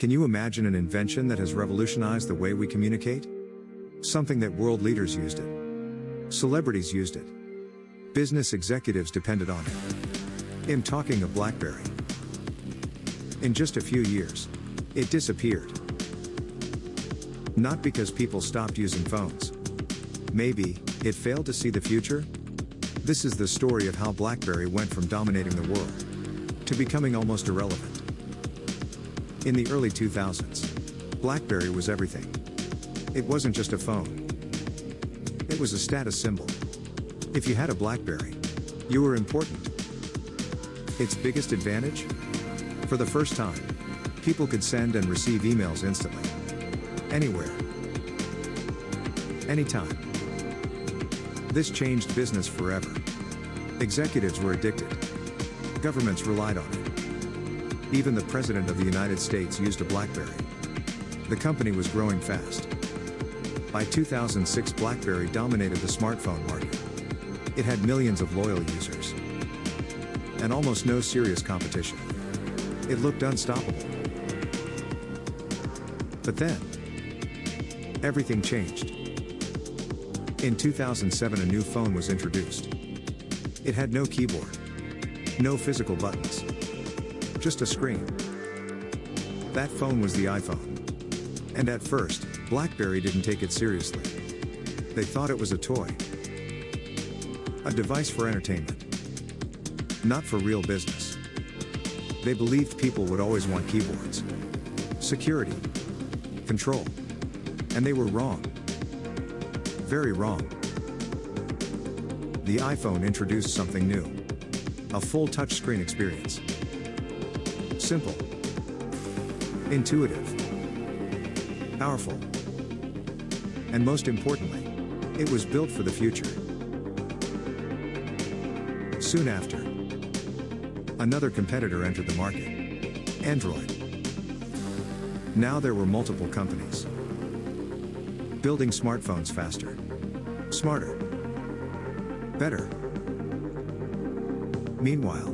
Can you imagine an invention that has revolutionized the way we communicate? Something that world leaders used it. Celebrities used it. Business executives depended on it. I'm talking of BlackBerry. In just a few years, it disappeared. Not because people stopped using phones. Maybe, it failed to see the future? This is the story of how BlackBerry went from dominating the world to becoming almost irrelevant. In the early 2000s, BlackBerry was everything. It wasn't just a phone. It was a status symbol. If you had a BlackBerry, you were important. Its biggest advantage? For the first time, people could send and receive emails instantly. Anywhere. Anytime. This changed business forever. Executives were addicted. Governments relied on it. Even the President of the United States used a BlackBerry. The company was growing fast. By 2006, BlackBerry dominated the smartphone market. It had millions of loyal users and almost no serious competition. It looked unstoppable. But then, everything changed. In 2007, a new phone was introduced. It had no keyboard, no physical buttons, just a screen. That phone was the iPhone. And at first, BlackBerry didn't take it seriously. They thought it was a toy, a device for entertainment, not for real business. They believed people would always want keyboards, security, control. And they were wrong. Very wrong. The iPhone introduced something new. A full touchscreen experience. Simple. Intuitive. Powerful. And most importantly, it was built for the future. Soon after, another competitor entered the market. Android. Now there were multiple companies building smartphones faster, smarter, better. Meanwhile,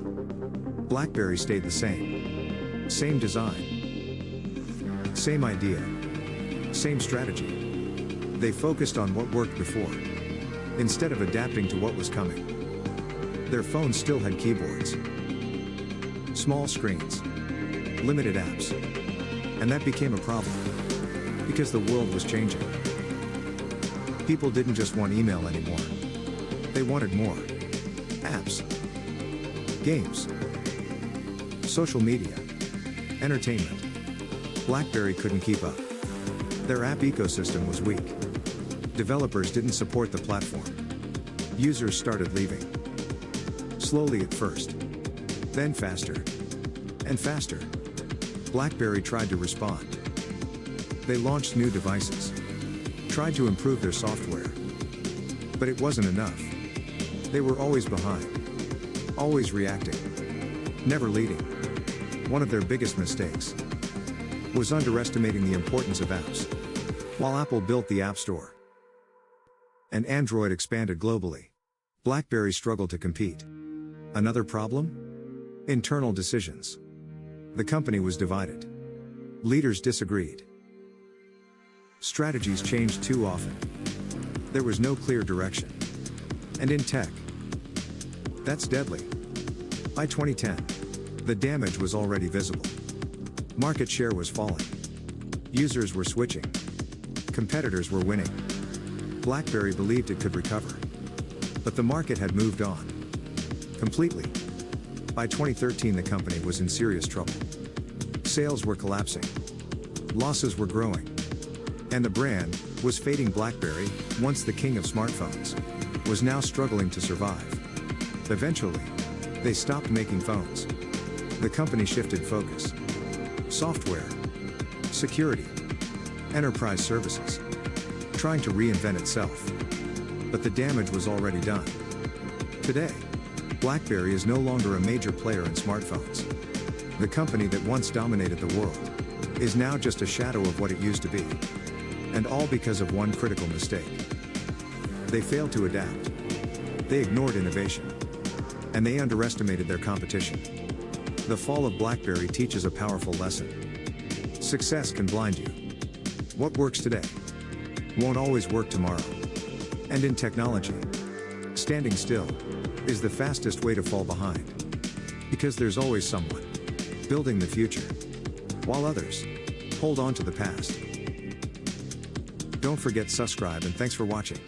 BlackBerry stayed the same. Same design. Same idea. Same strategy. They focused on what worked before, instead of adapting to what was coming. Their phones still had keyboards, small screens, limited apps. And that became a problem, because the world was changing. People didn't just want email anymore. They wanted more. Apps, games, social media, entertainment. BlackBerry couldn't keep up. Their app ecosystem was weak. Developers didn't support the platform. Users started leaving. Slowly at first. Then faster. And faster. BlackBerry tried to respond. They launched new devices. Tried to improve their software. But it wasn't enough. They were always behind. Always reacting. Never leading. One of their biggest mistakes was underestimating the importance of apps. While Apple built the App Store and Android expanded globally, BlackBerry struggled to compete. Another problem? Internal decisions. The company was divided. Leaders disagreed. Strategies changed too often. There was no clear direction. And in tech, that's deadly. By 2010, the damage was already visible. Market share was falling. Users were switching. Competitors were winning. BlackBerry believed it could recover. But the market had moved on. Completely. By 2013, the company was in serious trouble. Sales were collapsing. Losses were growing. And the brand was fading. BlackBerry, once the king of smartphones, was now struggling to survive. Eventually, they stopped making phones. The company shifted focus. Software, security, enterprise services, trying to reinvent itself. But the damage was already done. Today, BlackBerry is no longer a major player in smartphones. The company that once dominated the world is now just a shadow of what it used to be. And all because of one critical mistake. They failed to adapt. They ignored innovation. And they underestimated their competition. The fall of BlackBerry teaches a powerful lesson. Success can blind you. What works today won't always work tomorrow. And in technology, standing still is the fastest way to fall behind. Because there's always someone building the future, while others hold on to the past. Don't forget subscribe and thanks for watching.